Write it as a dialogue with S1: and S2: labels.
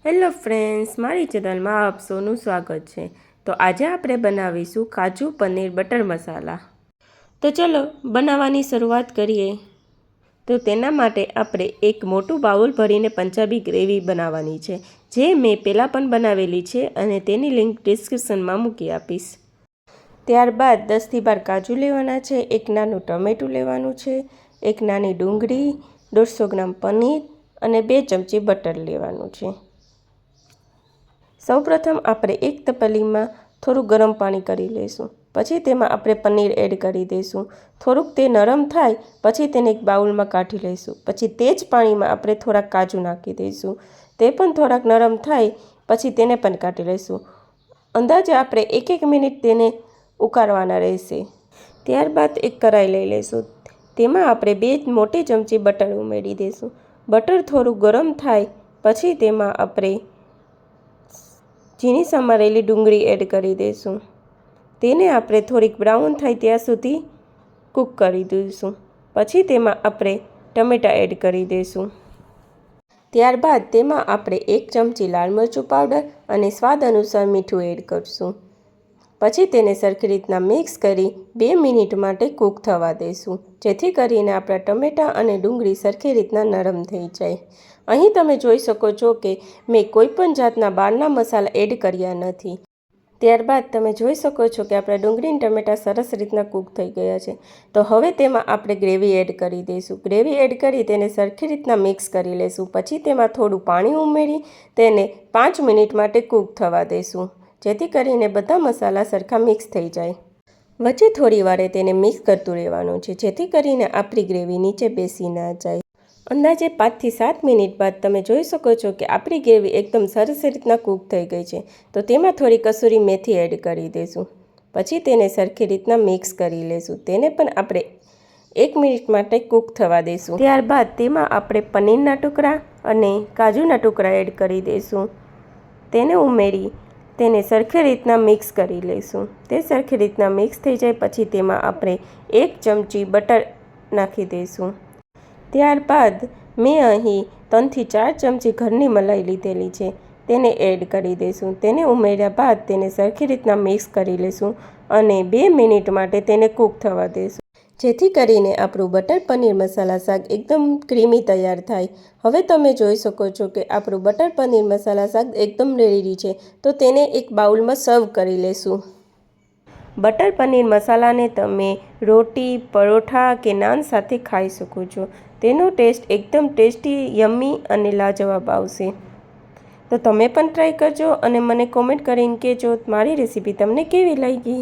S1: Hello friends, મારી ચેનલમાં આપ સૌનું સ્વાગત છે। તો આજે આપણે બનાવીશું કાજુ પનીર બટર મસાલા। તો ચલો બનાવવાની શરૂઆત કરીએ। તો તેના માટે આપણે એક મોટું બાઉલ ભરીને પંજાબી ગ્રેવી બનાવવાની છે, જે મેં પહેલાં પણ બનાવેલી છે અને તેની લિંક ડિસ્ક્રિપ્શનમાં મૂકી આપીશ। ત્યારબાદ 10થી 12 કાજુ લેવાના છે, એક નાનું ટમેટું લેવાનું છે, એક નાની ડુંગળી, 150 ગ્રામ પનીર અને 2 ચમચી બટર લેવાનું છે। સૌપ્રથમ આપણે એક તપેલીમાં થોડું ગરમ પાણી કરી લઈશું। પછી તેમાં આપણે પનીર એડ કરી દઈશું। થોડુંક તે નરમ થાય પછી તેને એક બાઉલમાં કાઢી લઈશું। પછી તે જ પાણીમાં આપણે થોડાક કાજુ નાખી દઈશું। તે પણ થોડાક નરમ થાય પછી તેને પણ કાઢી લઈશું। અંદાજે આપણે 1 મિનિટ તેને ઉકાળવાના રહેશે। ત્યારબાદ એક કઢાઈ લઈ લઈશું। તેમાં આપણે 2 મોટી ચમચી બટર ઉમેરી દઈશું। બટર થોડું ગરમ થાય પછી તેમાં આપણે ઝીણી સમારેલી ડુંગળી એડ કરી દઈશું। તેને આપણે થોડીક બ્રાઉન થાય ત્યાં સુધી કૂક કરી દઈશું। પછી તેમાં આપણે ટમેટાં એડ કરી દઈશું। ત્યારબાદ તેમાં આપણે 1 ચમચી લાલ મરચું પાવડર અને સ્વાદ અનુસાર મીઠું એડ કરીશું। પછી તેને સરખી રીતના મિક્સ કરી 2 મિનિટ માટે કૂક થવા દઈશું, જેથી કરીને આપણા ટમેટાં અને ડુંગળી સરખી રીતના નરમ થઈ જાય। અહીં તમે જોઈ શકો છો કે મેં કોઈપણ જાતના બહારના મસાલા એડ કર્યા નથી। ત્યારબાદ તમે જોઈ શકો છો કે આપણા ડુંગળી અને ટમેટાં સરસ રીતના કૂક થઈ ગયા છે। તો હવે તેમાં આપણે ગ્રેવી એડ કરી દઈશું। ગ્રેવી એડ કરી તેને સરખી રીતના મિક્સ કરી લઈશું। પછી તેમાં થોડું પાણી ઉમેરી તેને 5 મિનિટ માટે કૂક થવા દઈશું, જેથી કરીને બધા મસાલા સરખા મિક્સ થઈ જાય। વચ્ચે થોડી વારે તેને મિક્સ કરતું રહેવાનું છે, જેથી કરીને આપણી ગ્રેવી નીચે બેસી ના જાય। અંદાજે 5થી 7 મિનિટ બાદ તમે જોઈ શકો છો કે આપણી ગ્રેવી એકદમ સરસ રીતના કૂક થઈ ગઈ છે। તો તેમાં થોડી કસૂરી મેથી એડ કરી દઈશું। પછી તેને સરખી રીતના મિક્સ કરી લઈશું। તેને પણ આપણે 1 મિનિટ માટે કૂક થવા દઈશું। ત્યારબાદ તેમાં આપણે પનીરના ટુકડા અને કાજુના ટુકડા એડ કરી દઈશું। તેને ઉમેરી તેને સરખી રીતના મિક્સ કરી લઈશું। તે સરખી રીતના મિક્સ થઈ જાય પછી તેમાં આપણે 1 ચમચી બટર નાખી દઈશું। ત્યારબાદ મેં અહીં 3થી 4 ચમચી ઘરની મલાઈ લીધેલી છે, તેને એડ કરી દઈશું। તેને ઉમેર્યા બાદ તેને સરખી રીતના મિક્સ કરી લઈશું અને 2 મિનિટ માટે તેને કૂક થવા દઈશું, જેથી કરીને આપણું બટર પનીર મસાલા શાક એકદમ ક્રીમી તૈયાર થાય। હવે તમે જોઈ શકો છો કે આપણું બટર પનીર મસાલા શાક એકદમ રેડી છે। તો તેને એક બાઉલમાં સર્વ કરી લેશું। બટર પનીર મસાલાને તમે રોટી, પરોઠા કે નાન સાથે ખાઈ શકો છો। તેનો ટેસ્ટ એકદમ ટેસ્ટી, યમ્મી અને લાજવાબ આવશે। તો તમે પણ ટ્રાય કરજો અને મને કોમેન્ટ કરીને કહેજો મારી રેસીપી તમને કેવી લાગી।